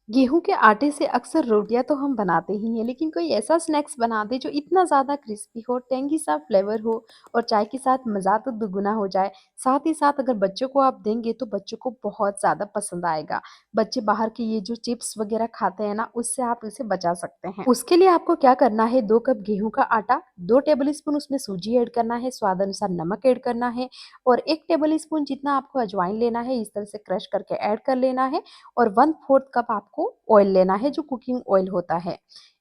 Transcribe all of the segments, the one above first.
गेहूँ के आटे से अक्सर रोटियाँ तो हम बनाते ही हैं, लेकिन कोई ऐसा स्नैक्स बना दें जो इतना ज़्यादा क्रिस्पी हो, टेंगी सा फ्लेवर हो और चाय के साथ मज़ा तो दुगुना हो जाए। साथ ही साथ अगर बच्चों को आप देंगे तो बच्चों को बहुत ज़्यादा पसंद आएगा। बच्चे बाहर के ये जो चिप्स वग़ैरह खाते हैं ना, उससे आप इसे बचा सकते हैं। उसके लिए आपको क्या करना है, 2 कप गेहूँ का आटा, 2 टेबल स्पून उसमें सूजी ऐड करना है, स्वाद अनुसार नमक ऐड करना है और 1 टेबल स्पून जितना आपको अजवाइन लेना है, इस तरह से क्रश करके ऐड कर लेना है और 1/4 कप आपको ऑयल लेना है जो कुकिंग ऑयल होता है।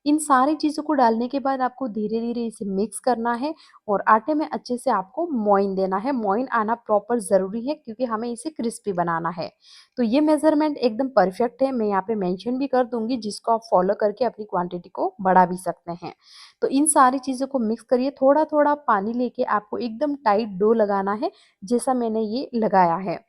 इन सारी चीज़ों को डालने के बाद आपको धीरे-धीरे इसे मिक्स करना है और आटे में अच्छे से आपको मोइन देना है। मोइन आना प्रॉपर ज़रूरी है क्योंकि हमें इसे क्रिस्पी बनाना है। तो ये मेज़रमेंट एकदम परफेक्ट है, मैं यहाँ पे मेंशन भी कर दूँगी जिसको आप फॉलो करके अपनी क्वांटिटी को बढ़ा भी सकते हैं। तो इन सारी चीज़ों को मिक्स करिए, थोड़ा-थोड़ा पानी लेके आपको एकदम टाइट डो लगाना है, जैसा मैंने ये लगाया है।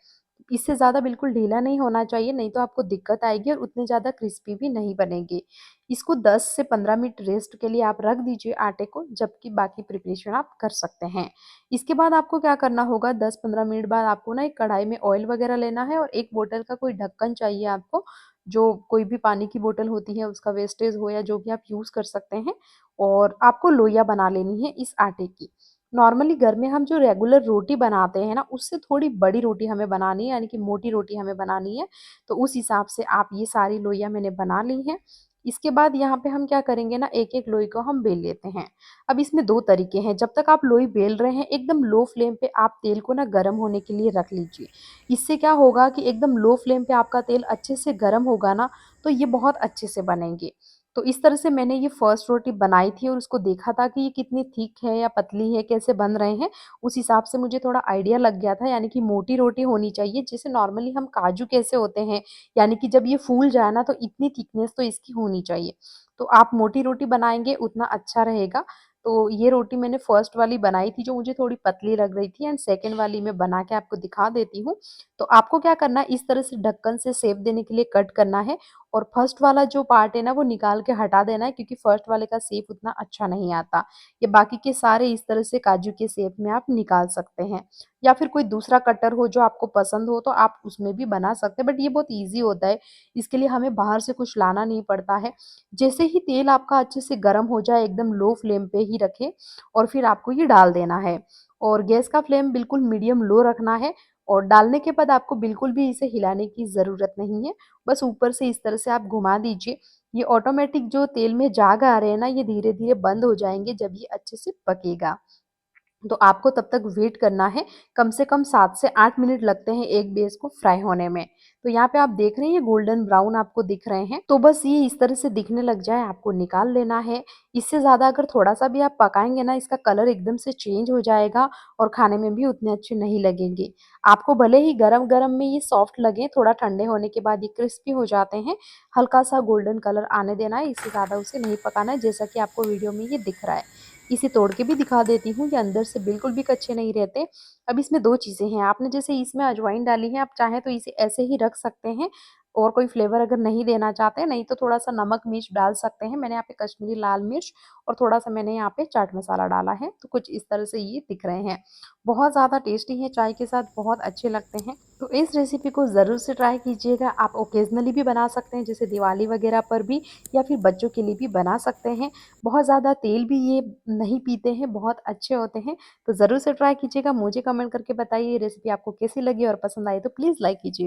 इससे ज़्यादा बिल्कुल ढीला नहीं होना चाहिए, नहीं तो आपको दिक्कत आएगी और उतने ज़्यादा क्रिस्पी भी नहीं बनेंगे। इसको 10 से 15 मिनट रेस्ट के लिए आप रख दीजिए आटे को, जबकि बाकी प्रिपरेशन आप कर सकते हैं। इसके बाद आपको क्या करना होगा, 10-15 मिनट बाद आपको ना एक कढ़ाई में ऑयल वगैरह लेना है और एक बोतल का कोई ढक्कन चाहिए आपको, जो कोई भी पानी की बोतल होती है उसका वेस्टेज हो या जो भी आप यूज़ कर सकते हैं और आपको लोइयाँ बना लेनी है इस आटे की। नॉर्मली घर में हम जो रेगुलर रोटी बनाते हैं ना, उससे थोड़ी बड़ी रोटी हमें बनानी है, यानी कि मोटी रोटी हमें बनानी है, तो उस हिसाब से आप ये सारी लोइयाँ मैंने बना ली हैं। इसके बाद यहाँ पे हम क्या करेंगे ना, एक-एक लोई को हम बेल लेते हैं। अब इसमें 2 तरीके हैं, जब तक आप लोई बेल रहे हैं, एकदम लो फ्लेम पे आप तेल को ना गरम होने के लिए रख लीजिए। इससे क्या होगा कि एकदम लो फ्लेम पे आपका तेल अच्छे से गरम होगा ना, तो ये बहुत अच्छे से बनेंगे। तो इस तरह से मैंने ये फर्स्ट रोटी बनाई थी और उसको देखा था कि ये कितनी थिक है या पतली है, कैसे बन रहे हैं, उस हिसाब से मुझे थोड़ा आइडिया लग गया था, यानी कि मोटी रोटी होनी चाहिए, जैसे नॉर्मली हम काजू कैसे होते हैं, यानी कि जब ये फूल जाए ना तो इतनी थिकनेस तो इसकी होनी चाहिए। तो आप मोटी रोटी बनाएँगे उतना अच्छा रहेगा। तो ये रोटी मैंने फर्स्ट वाली बनाई थी जो मुझे थोड़ी पतली लग रही थी एंड सेकंड वाली मैं बना के आपको दिखा देती हूँ। तो आपको क्या करना है, इस तरह से ढक्कन से शेप देने के लिए कट करना है और फर्स्ट वाला जो पार्ट है ना वो निकाल के हटा देना है क्योंकि फर्स्ट वाले का शेप उतना अच्छा नहीं आता। ये बाकी के सारे इस तरह से काजू के शेप में आप निकाल सकते हैं या फिर कोई दूसरा कटर हो जो आपको पसंद हो तो आप उसमें भी बना सकते हैं, बट ये बहुत ईज़ी होता है। इसके लिए हमें बाहर से कुछ लाना नहीं पड़ता है। जैसे ही तेल आपका अच्छे से गर्म हो जाए, एकदम लो फ्लेम पे ही रखें और फिर आपको ये डाल देना है और गैस का फ्लेम बिल्कुल मीडियम लो रखना है और डालने के बाद आपको बिल्कुल भी इसे हिलाने की ज़रूरत नहीं है। बस ऊपर से इस तरह से आप घुमा दीजिए। ये ऑटोमेटिक जो तेल में जाग आ रहे हैं ना, ये धीरे-धीरे बंद हो जाएँगे जब ये अच्छे से पकेगा। तो आपको तब तक वेट करना है, कम से कम 7 से 8 मिनट लगते हैं एक बेस को फ्राई होने में। तो यहाँ पे आप देख रहे हैं ये गोल्डन ब्राउन आपको दिख रहे हैं, तो बस ये इस तरह से दिखने लग जाए आपको निकाल लेना है। इससे ज़्यादा अगर थोड़ा-सा भी आप पकाएँगे ना, इसका कलर एकदम से चेंज हो जाएगा और खाने में भी उतने अच्छे नहीं लगेंगे। आपको भले ही गरम-गरम में ये सॉफ्ट लगें, थोड़ा ठंडे होने के बाद ये क्रिस्पी हो जाते हैं। हल्का-सा गोल्डन कलर आने देना है, इससे ज़्यादा उसे नहीं पकाना है, जैसा कि आपको वीडियो में ये दिख रहा है। इसे तोड़ के भी दिखा देती हूँ, ये अंदर से बिल्कुल भी कच्चे नहीं रहते। अब इसमें 2 चीज़ें हैं, आपने जैसे इसमें अजवाइन डाली है, आप चाहें तो इसे ऐसे ही रख सकते हैं और कोई फ्लेवर अगर नहीं देना चाहते, नहीं तो थोड़ा-सा नमक मिर्च डाल सकते हैं। मैंने यहाँ पे कश्मीरी लाल मिर्च और थोड़ा-सा मैंने यहाँ पे चाट मसाला डाला है, तो कुछ इस तरह से ये दिख रहे हैं। बहुत ज़्यादा टेस्टी है, चाय के साथ बहुत अच्छे लगते हैं। तो इस रेसिपी को ज़रूर से ट्राई कीजिएगा। आप ओकेज़नली भी बना सकते हैं, जैसे दिवाली वगैरह पर भी या फिर बच्चों के लिए भी बना सकते हैं। बहुत ज़्यादा तेल भी ये नहीं पीते हैं, बहुत अच्छे होते हैं। तो ज़रूर से ट्राई कीजिएगा। मुझे कमेंट करके बताइए ये रेसिपी आपको कैसी लगी और पसंद आई तो प्लीज़ लाइक कीजिए।